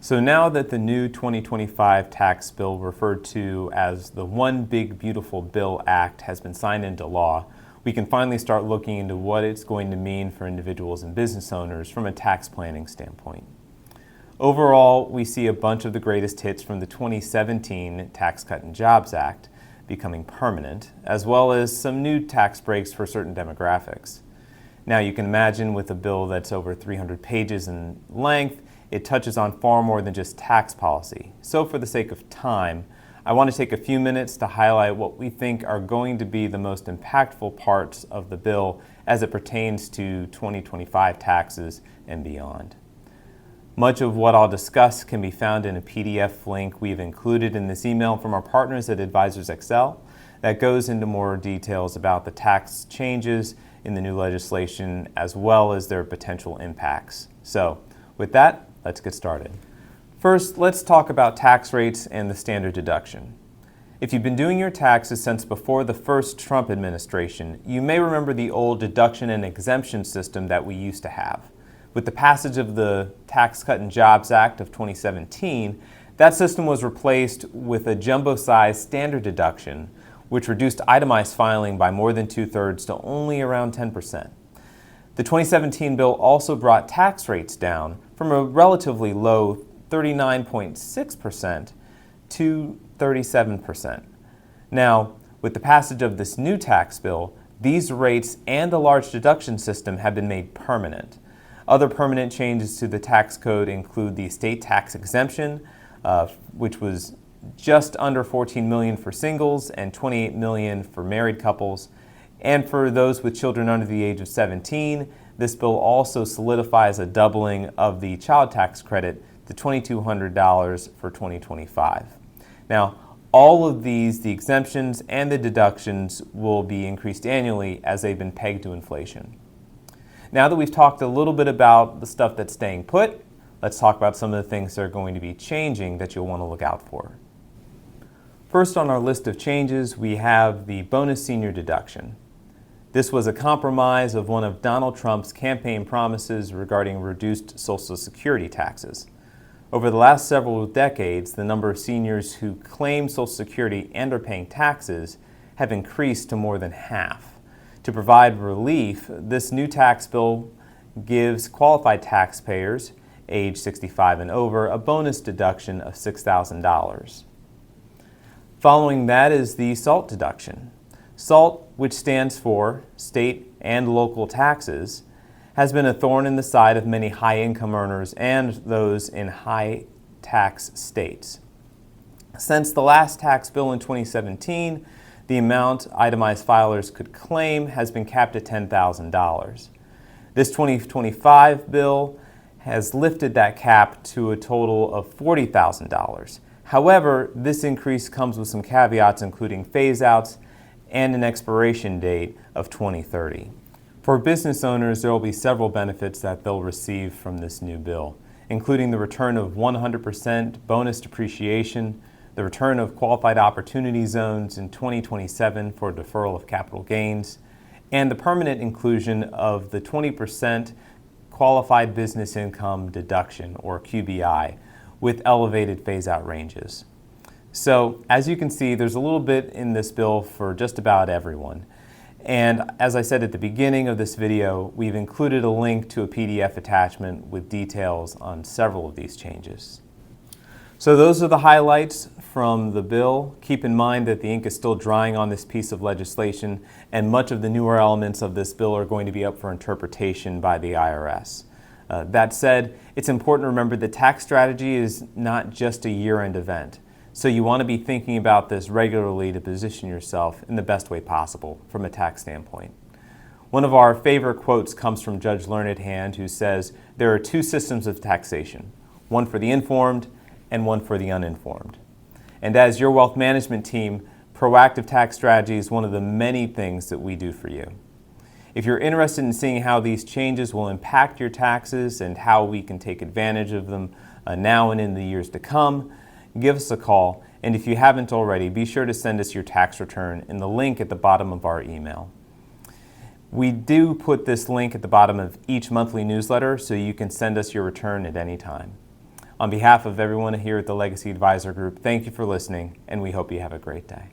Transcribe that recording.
So now that the new 2025 tax bill, referred to as the One Big Beautiful Bill Act, has been signed into law, we can finally start looking into what it's going to mean for individuals and business owners from a tax planning standpoint. Overall, we see a bunch of the greatest hits from the 2017 Tax Cut and Jobs Act becoming permanent, as well as some new tax breaks for certain demographics. Now, you can imagine with a bill that's over 300 pages in length, it touches on far more than just tax policy. So for the sake of time, I want to take a few minutes to highlight what we think are going to be the most impactful parts of the bill as it pertains to 2025 taxes and beyond. Much of what I'll discuss can be found in a PDF link we've included in this email from our partners at Advisors Excel that goes into more details about the tax changes in the new legislation as well as their potential impacts. So with that, let's get started. First, let's talk about tax rates and the standard deduction. If you've been doing your taxes since before the first Trump administration, you may remember the old deduction and exemption system that we used to have. With the passage of the Tax Cut and Jobs Act of 2017, that system was replaced with a jumbo-sized standard deduction, which reduced itemized filing by more than 2/3 to only around 10%. The 2017 bill also brought tax rates down from a relatively low 39.6% to 37%. Now, with the passage of this new tax bill, these rates and the large deduction system have been made permanent. Other permanent changes to the tax code include the estate tax exemption, which was just under $14 million for singles and $28 million for married couples. And for those with children under the age of 17, this bill also solidifies a doubling of the child tax credit to $2,200 for 2025. Now, all of these, the exemptions and the deductions, will be increased annually as they've been pegged to inflation. Now that we've talked a little bit about the stuff that's staying put, let's talk about some of the things that are going to be changing that you'll want to look out for. First on our list of changes, we have the bonus senior deduction. This was a compromise of one of Donald Trump's campaign promises regarding reduced Social Security taxes. Over the last several decades, the number of seniors who claim Social Security and are paying taxes have increased to more than half. To provide relief, this new tax bill gives qualified taxpayers, age 65 and over, a bonus deduction of $6,000. Following that is the SALT deduction. SALT, which stands for state and local taxes, has been a thorn in the side of many high-income earners and those in high-tax states. Since the last tax bill in 2017, the amount itemized filers could claim has been capped at $10,000. This 2025 bill has lifted that cap to a total of $40,000. However, this increase comes with some caveats, including phase-outs and an expiration date of 2030. For business owners, there will be several benefits that they'll receive from this new bill, including the return of 100% bonus depreciation, the return of qualified opportunity zones in 2027 for deferral of capital gains, and the permanent inclusion of the 20% qualified business income deduction, or QBI, with elevated phase-out ranges. So, as you can see, there's a little bit in this bill for just about everyone. And as I said at the beginning of this video, we've included a link to a PDF attachment with details on several of these changes. So those are the highlights from the bill. Keep in mind that the ink is still drying on this piece of legislation, and much of the newer elements of this bill are going to be up for interpretation by the IRS. That said, it's important to remember that tax strategy is not just a year-end event. So you want to be thinking about this regularly to position yourself in the best way possible from a tax standpoint. One of our favorite quotes comes from Judge Learned Hand, who says, "There are two systems of taxation, one for the informed and one for the uninformed." And as your wealth management team, proactive tax strategy is one of the many things that we do for you. If you're interested in seeing how these changes will impact your taxes and how we can take advantage of them now and in the years to come, give us a call, and if you haven't already, be sure to send us your tax return in the link at the bottom of our email. We do put this link at the bottom of each monthly newsletter so you can send us your return at any time. On behalf of everyone here at the Legacy Advisor Group, thank you for listening, and we hope you have a great day.